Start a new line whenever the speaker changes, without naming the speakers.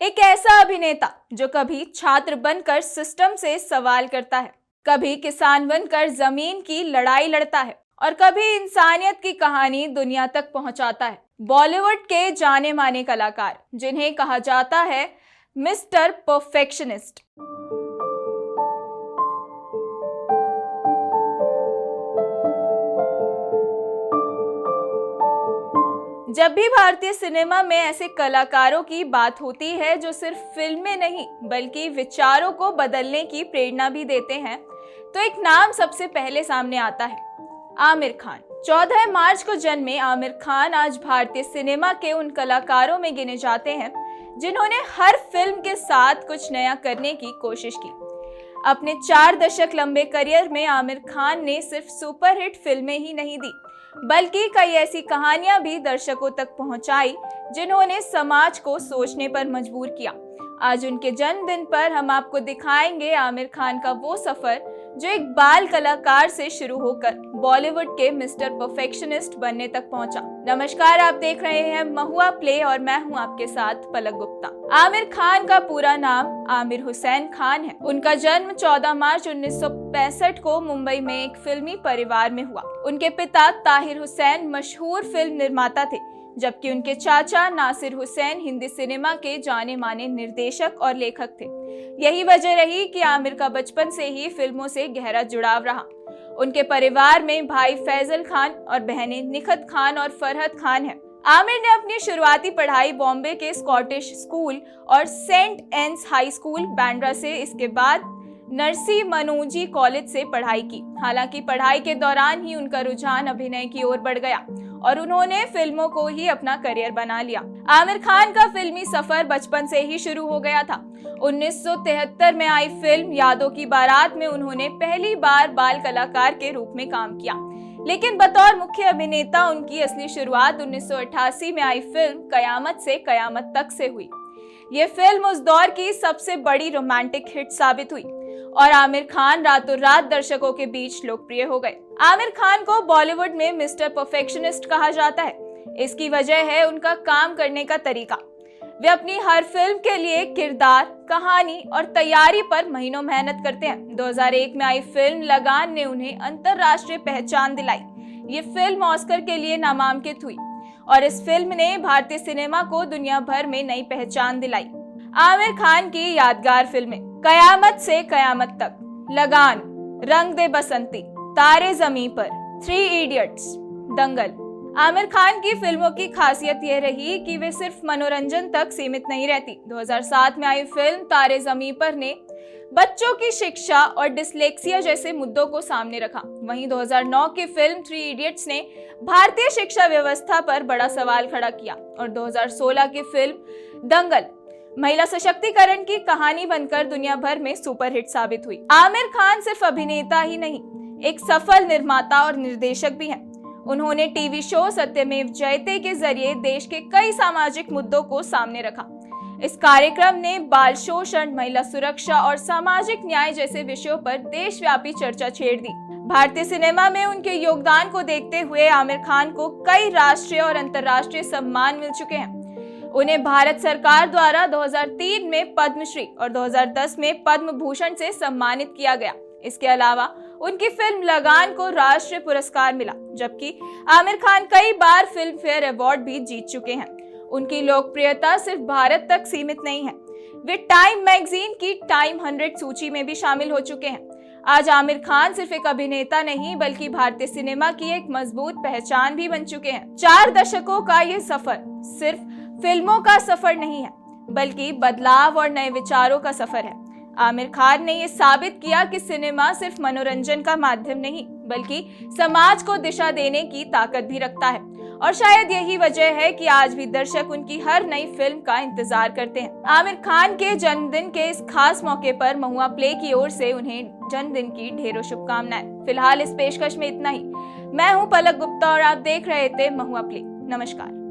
एक ऐसा अभिनेता जो कभी छात्र बनकर सिस्टम से सवाल करता है, कभी किसान बनकर जमीन की लड़ाई लड़ता है और कभी इंसानियत की कहानी दुनिया तक पहुंचाता है। बॉलीवुड के जाने माने कलाकार जिन्हें कहा जाता है मिस्टर परफेक्शनिस्ट। जब भी भारतीय सिनेमा में ऐसे कलाकारों की बात होती है जो सिर्फ फिल्में नहीं बल्कि विचारों को बदलने की प्रेरणा भी देते हैं, तो एक नाम सबसे पहले सामने आता है, आमिर खान। 14 मार्च को जन्मे आमिर खान आज भारतीय सिनेमा के उन कलाकारों में गिने जाते हैं जिन्होंने हर फिल्म के साथ कुछ नया करने की कोशिश की। अपने 4 दशक लंबे करियर में आमिर खान ने सिर्फ सुपरहिट फिल्में ही नहीं दी बल्कि कई ऐसी कहानियां भी दर्शकों तक पहुंचाई जिन्होंने समाज को सोचने पर मजबूर किया। आज उनके जन्मदिन पर हम आपको दिखाएंगे आमिर खान का वो सफर जो एक बाल कलाकार से शुरू होकर बॉलीवुड के मिस्टर परफेक्शनिस्ट बनने तक पहुंचा। नमस्कार, आप देख रहे हैं महुआ प्ले और मैं हूं आपके साथ पलक गुप्ता। आमिर खान का पूरा नाम आमिर हुसैन खान है। उनका जन्म 14 मार्च 1965 को मुंबई में एक फिल्मी परिवार में हुआ। उनके पिता ताहिर हुसैन मशहूर फिल्म निर्माता थे, जबकि उनके चाचा नासिर हुसैन हिंदी सिनेमा के जाने माने निर्देशक और लेखक थे। यही वजह रही कि आमिर का बचपन से ही फिल्मों से गहरा जुड़ाव रहा। उनके परिवार में भाई फैजल खान और बहनें निखत खान और फरहत खान हैं। आमिर ने अपनी शुरुआती पढ़ाई बॉम्बे के स्कॉटिश स्कूल और सेंट एन्स हाई स्कूल बांद्रा से, इसके बाद नरसी मनोजी कॉलेज से पढ़ाई की। हालांकि पढ़ाई के दौरान ही उनका रुझान अभिनय की ओर बढ़ गया और उन्होंने फिल्मों को ही अपना करियर बना लिया। आमिर खान का फिल्मी सफर बचपन से ही शुरू हो गया था। 1973 में आई फिल्म यादों की बारात में उन्होंने पहली बार बाल कलाकार के रूप में काम किया, लेकिन बतौर मुख्य अभिनेता उनकी असली शुरुआत 1988 में आई फिल्म कयामत से कयामत तक से हुई। ये फिल्म उस दौर की सबसे बड़ी रोमांटिक हिट साबित हुई और आमिर खान रातों रात दर्शकों के बीच लोकप्रिय हो गए। आमिर खान को बॉलीवुड में मिस्टर परफेक्शनिस्ट कहा जाता है। इसकी वजह है उनका काम करने का तरीका। वे अपनी हर फिल्म के लिए किरदार, कहानी और तैयारी पर महीनों मेहनत करते हैं। 2001 में आई फिल्म लगान ने उन्हें अंतरराष्ट्रीय पहचान दिलाई। ये फिल्म ऑस्कर के लिए नामांकित हुई और इस फिल्म ने भारतीय सिनेमा को दुनिया भर में नई पहचान दिलाई। आमिर खान की यादगार फिल्में कयामत से कयामत तक, लगान, रंग दे बसंती, तारे ज़मीं पर, 3 इडियट्स, दंगल। आमिर खान की फिल्मों की खासियत यह रही कि वे सिर्फ मनोरंजन तक सीमित नहीं रहती। 2007 में आई फिल्म तारे ज़मीं पर ने बच्चों की शिक्षा और डिसलेक्सिया जैसे मुद्दों को सामने रखा। वहीं 2009 की फिल्म 3 इडियट्स ने भारतीय शिक्षा व्यवस्था पर बड़ा सवाल खड़ा किया और 2016 की फिल्म दंगल महिला सशक्तिकरण की कहानी बनकर दुनिया भर में सुपरहिट साबित हुई। आमिर खान सिर्फ अभिनेता ही नहीं, एक सफल निर्माता और निर्देशक भी हैं। उन्होंने टीवी शो सत्यमेव जयते के जरिए देश के कई सामाजिक मुद्दों को सामने रखा। इस कार्यक्रम ने बाल शोषण, महिला सुरक्षा और सामाजिक न्याय जैसे विषयों पर देशव्यापी चर्चा छेड़ दी। भारतीय सिनेमा में उनके योगदान को देखते हुए आमिर खान को कई राष्ट्रीय और अंतर्राष्ट्रीय सम्मान मिल चुके हैं। उन्हें भारत सरकार द्वारा 2003 में पद्मश्री और 2010 में पद्म भूषण से सम्मानित किया गया। इसके अलावा उनकी फिल्म लगान को राष्ट्रीय पुरस्कार मिला, जबकि आमिर खान कई बार फिल्म फेयर अवार्ड भी जीत चुके हैं। उनकी लोकप्रियता सिर्फ भारत तक सीमित नहीं है, वे टाइम मैगजीन की टाइम 100 सूची में भी शामिल हो चुके हैं। आज आमिर खान सिर्फ एक अभिनेता नहीं बल्कि भारतीय सिनेमा की एक मजबूत पहचान भी बन चुके हैं। 4 दशकों का ये सफर सिर्फ फिल्मों का सफर नहीं है बल्कि बदलाव और नए विचारों का सफर है। आमिर खान ने ये साबित किया कि सिनेमा सिर्फ मनोरंजन का माध्यम नहीं बल्कि समाज को दिशा देने की ताकत भी रखता है और शायद यही वजह है कि आज भी दर्शक उनकी हर नई फिल्म का इंतजार करते हैं। आमिर खान के जन्मदिन के इस खास मौके पर महुआ प्ले की ओर से उन्हें जन्मदिन की ढेरों शुभकामनाएं। फिलहाल इस पेशकश में इतना ही। मैं हूं पलक गुप्ता और आप देख रहे थे महुआ प्ले। नमस्कार।